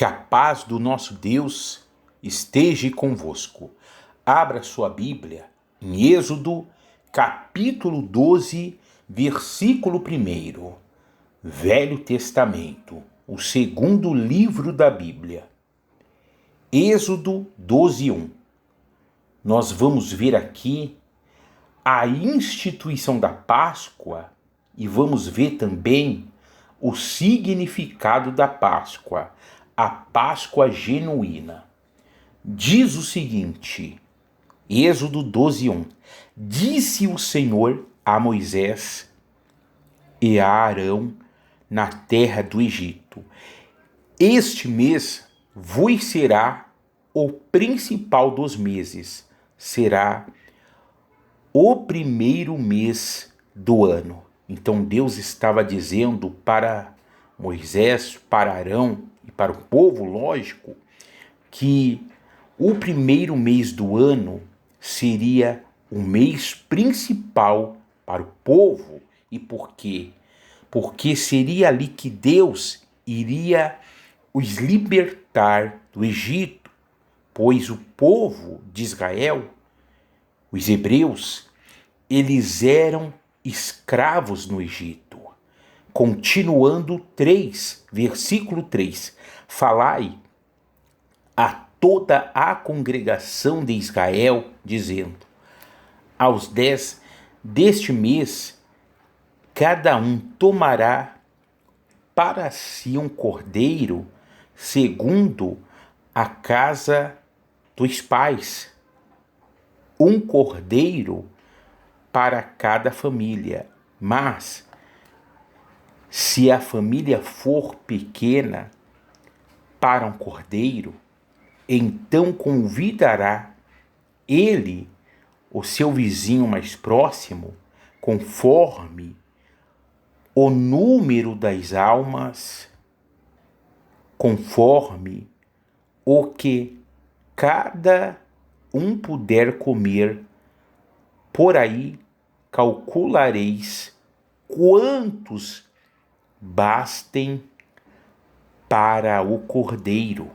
Que a paz do nosso Deus esteja convosco. Abra sua Bíblia em Êxodo, capítulo 12, versículo 1. Velho Testamento, o segundo livro da Bíblia. Êxodo 12:1. Nós vamos ver aqui a instituição da Páscoa e vamos ver também o significado da Páscoa, a Páscoa genuína. Diz o seguinte, Êxodo 12:1. Disse o Senhor a Moisés e a Arão na terra do Egito: Este mês vos será o principal dos meses, será o primeiro mês do ano. Então Deus estava dizendo para Moisés, para Arão e para o povo, lógico, que o primeiro mês do ano seria o mês principal para o povo. E por quê? Porque seria ali que Deus iria os libertar do Egito, pois o povo de Israel, os hebreus, eles eram escravos no Egito. Continuando 3, versículo 3. Falai a toda a congregação de Israel, dizendo: aos 10 deste mês, cada um tomará para si um cordeiro, segundo a casa dos pais, um cordeiro para cada família. Mas, se a família for pequena para um cordeiro, então convidará ele o seu vizinho mais próximo, conforme o número das almas, conforme o que cada um puder comer. Por aí calculareis quantos bastem para o cordeiro.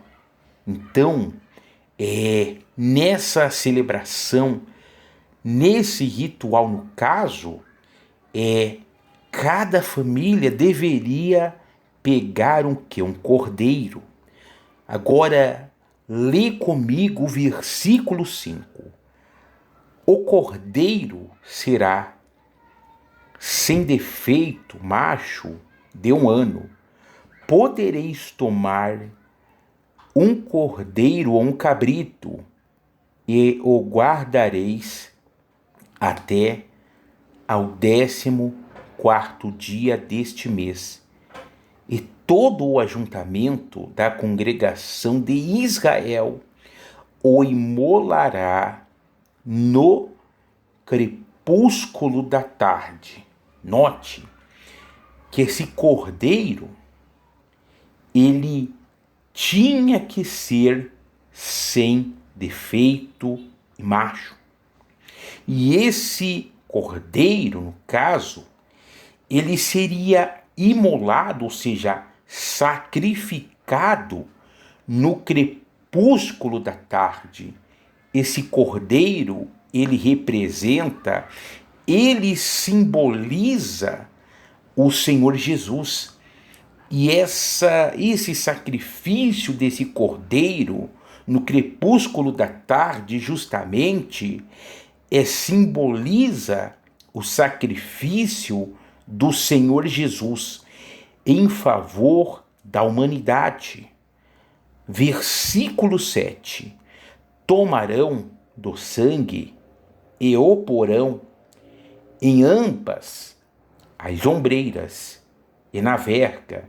Então, nessa celebração, nesse ritual, no caso, cada família deveria pegar um cordeiro. Agora, lê comigo o versículo 5. O cordeiro será sem defeito, macho, de 1 ano. Podereis tomar um cordeiro ou um cabrito e o guardareis até ao 14º dia deste mês. E todo o ajuntamento da congregação de Israel o imolará no crepúsculo da tarde. Note que esse cordeiro, ele tinha que ser sem defeito e macho. E esse cordeiro, no caso, ele seria imolado, ou seja, sacrificado no crepúsculo da tarde. Esse cordeiro, ele representa, ele simboliza o Senhor Jesus. E esse sacrifício desse cordeiro no crepúsculo da tarde, justamente, simboliza o sacrifício do Senhor Jesus em favor da humanidade. Versículo 7. Tomarão do sangue e o porão em ambas as ombreiras e na verga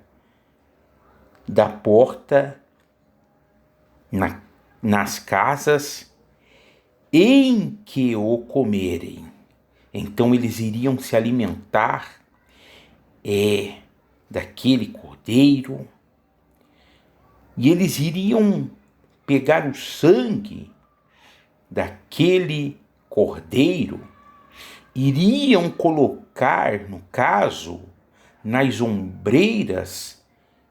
da porta, nas casas em que o comerem. Então eles iriam se alimentar daquele cordeiro, e eles iriam pegar o sangue daquele cordeiro, iriam colocar, no caso, nas ombreiras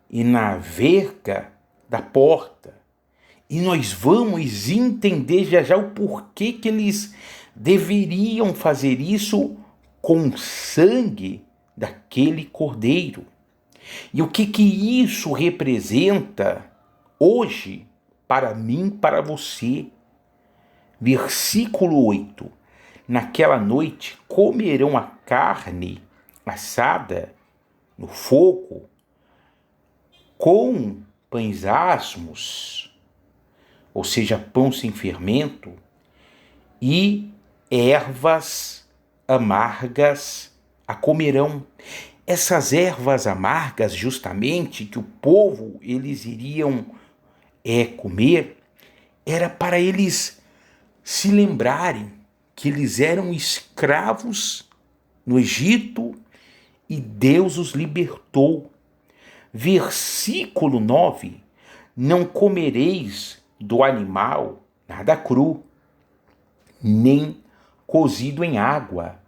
e na verga da porta. E nós vamos entender já já o porquê que eles deveriam fazer isso com o sangue daquele cordeiro. E o que isso representa hoje para mim, para você? Versículo 8. Naquela noite comerão a carne assada no fogo com pães asmos, ou seja, pão sem fermento, e ervas amargas a comerão. Essas ervas amargas, justamente, que o povo eles iriam comer, era para eles se lembrarem que eles eram escravos no Egito e Deus os libertou. Versículo 9: não comereis do animal nada cru, nem cozido em água,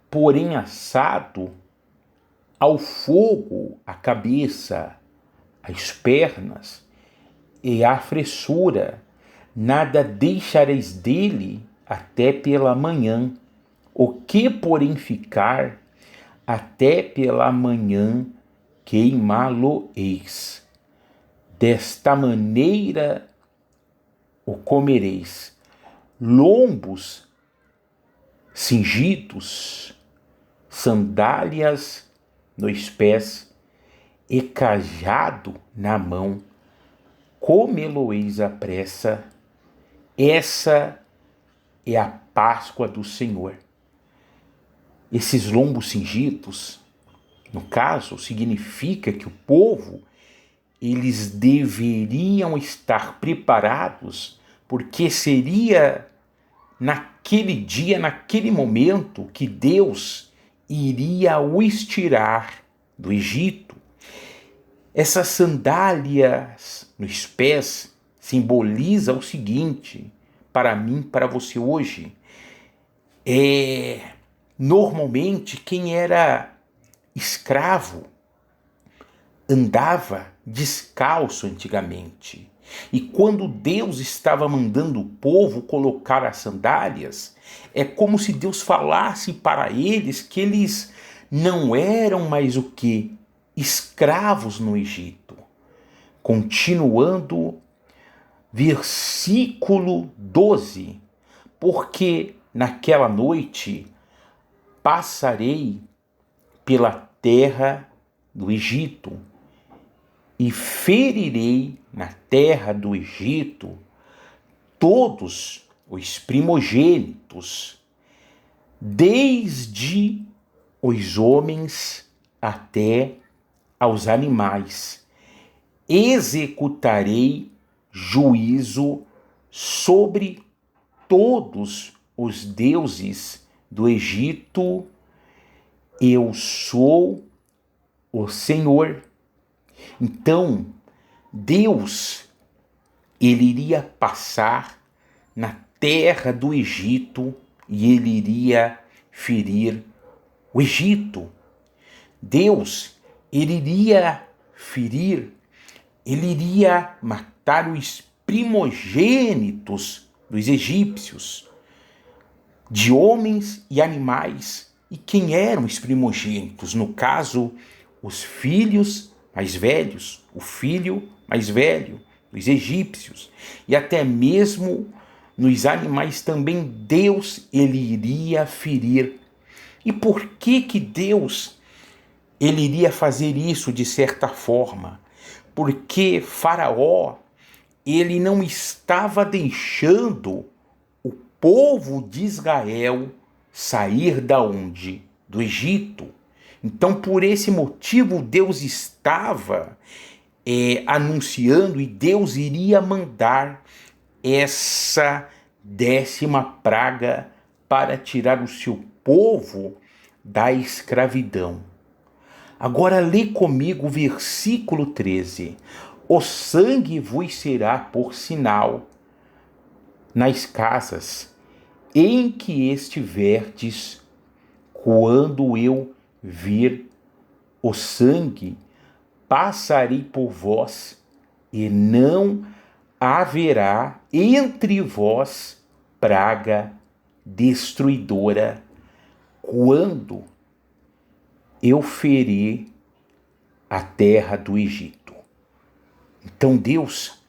porém assado ao fogo a cabeça, as pernas e a fressura, nada deixareis dele até pela manhã. O que, porém, ficar até pela manhã, queimá-lo-eis. Desta maneira o comereis: lombos cingidos, sandálias nos pés e cajado na mão, comê-lo-eis à pressa. Essa é a Páscoa do Senhor. Esses lombos cingidos, no caso, significa que o povo, eles deveriam estar preparados, porque seria naquele dia, naquele momento, que Deus iria os tirar do Egito. Essas sandálias nos pés simboliza o seguinte, para mim, para você hoje. Normalmente, quem era escravo andava descalço antigamente. E quando Deus estava mandando o povo colocar as sandálias, é como se Deus falasse para eles que eles não eram mais o que? Escravos no Egito. Continuando, versículo 12. Porque naquela noite passarei pela terra do Egito e ferirei na terra do Egito todos os primogênitos, desde os homens até aos animais. Executarei juízo sobre todos os deuses do Egito. Eu sou o Senhor. Então, Deus, ele iria passar na terra do Egito e ele iria ferir o Egito. Deus, ele iria ferir, ele iria matar os primogênitos dos egípcios, de homens e animais. E quem eram os primogênitos? No caso, os filhos mais velhos, o filho mais velho dos egípcios, e até mesmo nos animais também Deus ele iria ferir. E por que Deus ele iria fazer isso de certa forma? Porque Faraó ele não estava deixando o povo de Israel sair da onde? Do Egito. Então, por esse motivo, Deus estava anunciando e Deus iria mandar essa 10ª praga para tirar o seu povo da escravidão. Agora lê comigo o versículo 13. O sangue vos será por sinal nas casas em que estiverdes. Quando eu vir o sangue, passarei por vós e não haverá entre vós praga destruidora quando eu ferir a terra do Egito. Então Deus,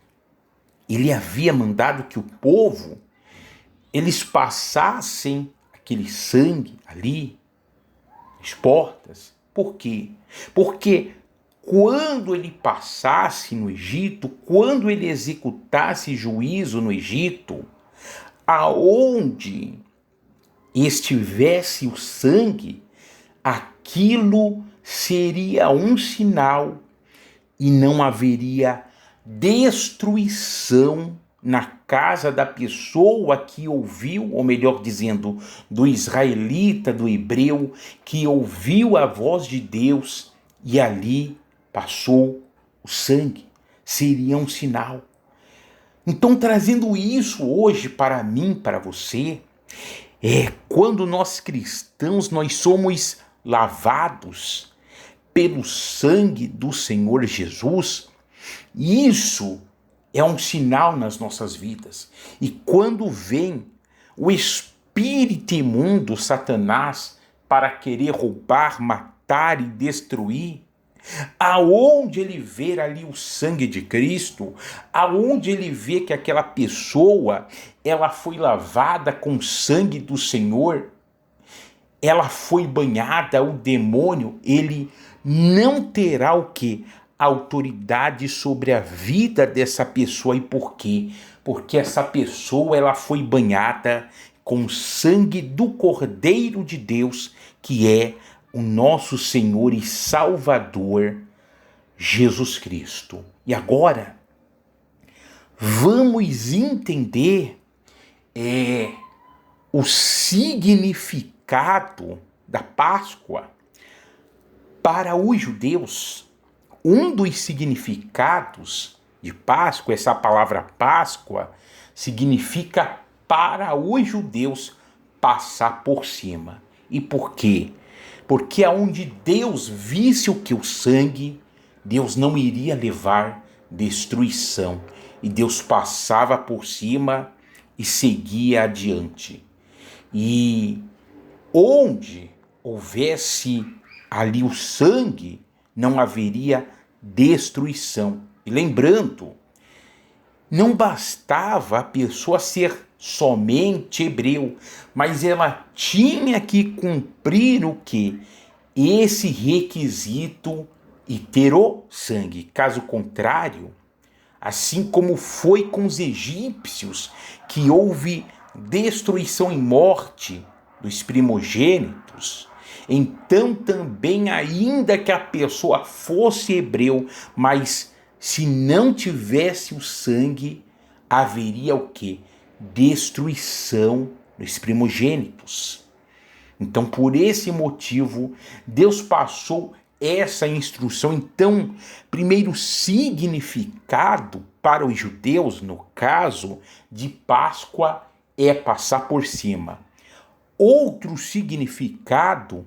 ele havia mandado que o povo, eles passassem aquele sangue ali, as portas. Por quê? Porque quando ele passasse no Egito, quando ele executasse juízo no Egito, aonde estivesse o sangue, aquilo seria um sinal e não haveria destruição na casa da pessoa que ouviu, ou melhor dizendo, do israelita, do hebreu, que ouviu a voz de Deus e ali passou o sangue. Seria um sinal. Então, trazendo isso hoje para mim, para você, quando nós cristãos, nós somos lavados pelo sangue do Senhor Jesus, isso é um sinal nas nossas vidas. E quando vem o espírito imundo, Satanás, para querer roubar, matar e destruir, aonde ele vê ali o sangue de Cristo, aonde ele vê que aquela pessoa, ela foi lavada com o sangue do Senhor, ela foi banhada, o demônio, ele não terá o quê? Autoridade sobre a vida dessa pessoa. E por quê? Porque essa pessoa, ela foi banhada com o sangue do Cordeiro de Deus, que é o nosso Senhor e Salvador, Jesus Cristo. E agora, vamos entender o significado da Páscoa para os judeus. Um dos significados de Páscoa, essa palavra Páscoa, significa para os judeus passar por cima. E por quê? Porque aonde Deus visse o que? O sangue, Deus não iria levar destruição. E Deus passava por cima e seguia adiante. E onde houvesse ali o sangue, não haveria destruição. E lembrando, não bastava a pessoa ser somente hebreu, mas ela tinha que cumprir o quê? Esse requisito e ter o sangue. Caso contrário, assim como foi com os egípcios, que houve destruição e morte dos primogênitos, então também, ainda que a pessoa fosse hebreu, mas se não tivesse o sangue, haveria o quê? Destruição dos primogênitos. Então, por esse motivo, Deus passou essa instrução. Então, primeiro significado para os judeus, no caso de Páscoa, é passar por cima. Outro significado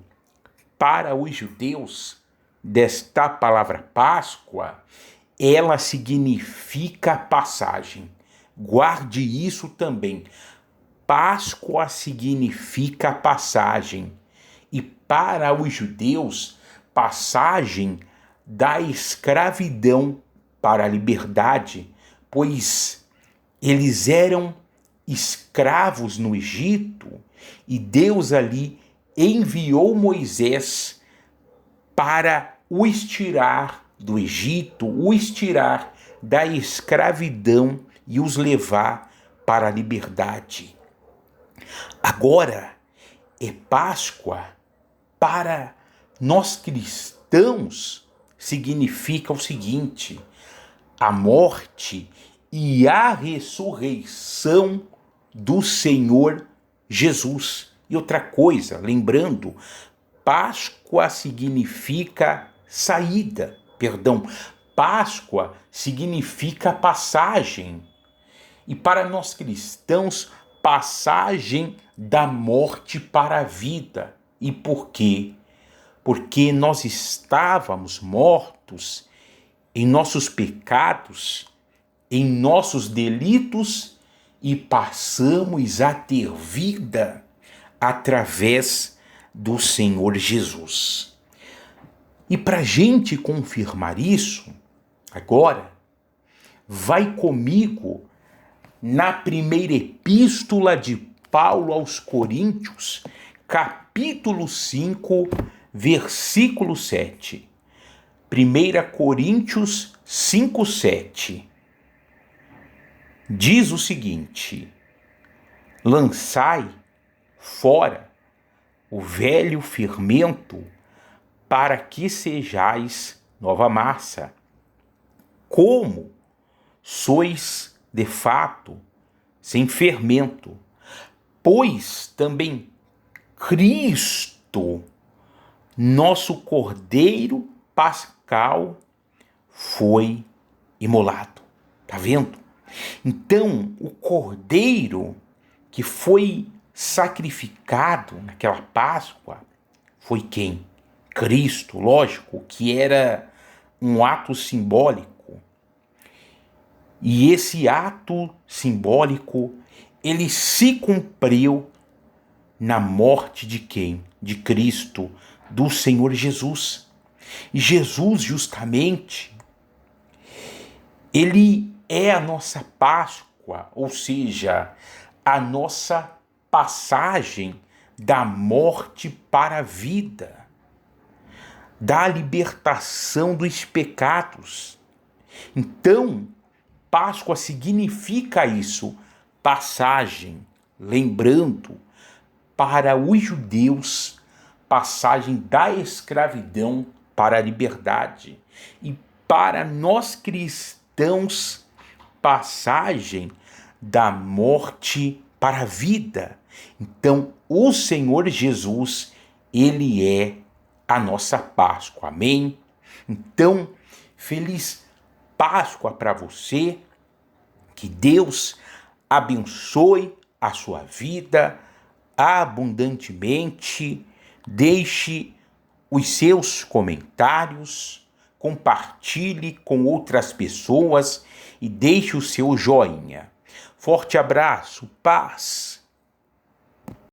para os judeus desta palavra Páscoa, ela significa passagem. Guarde isso também. Páscoa significa passagem. E para os judeus, passagem da escravidão para a liberdade, pois eles eram escravos no Egito e Deus ali enviou Moisés para os tirar do Egito, os tirar da escravidão e os levar para a liberdade. Agora, Páscoa para nós cristãos significa o seguinte: a morte e a ressurreição do Senhor Jesus. E outra coisa, lembrando, Páscoa significa saída, Páscoa significa passagem. E para nós cristãos, passagem da morte para a vida. E por quê? Porque nós estávamos mortos em nossos pecados, em nossos delitos e passamos a ter vida através do Senhor Jesus. E para a gente confirmar isso, agora, vai comigo na primeira epístola de Paulo aos Coríntios, capítulo 5, versículo 7. 1 Coríntios 5, 7. Diz o seguinte: lançai fora o velho fermento, para que sejais nova massa, como sois de fato sem fermento, pois também Cristo, nosso Cordeiro Pascal, foi imolado. Tá vendo? Então, o Cordeiro que foi sacrificado naquela Páscoa foi quem? Cristo, lógico, que era um ato simbólico. E esse ato simbólico, ele se cumpriu na morte de quem? De Cristo, do Senhor Jesus. E Jesus, justamente, ele é a nossa Páscoa, ou seja, a nossa passagem da morte para a vida, da libertação dos pecados. Então, Páscoa significa isso, passagem, lembrando, para os judeus, passagem da escravidão para a liberdade, e para nós cristãos, passagem da morte para a vida. Então, o Senhor Jesus, ele é a nossa Páscoa. Amém? Então, feliz Páscoa para você. Que Deus abençoe a sua vida abundantemente. Deixe os seus comentários, compartilhe com outras pessoas e deixe o seu joinha. Forte abraço, paz.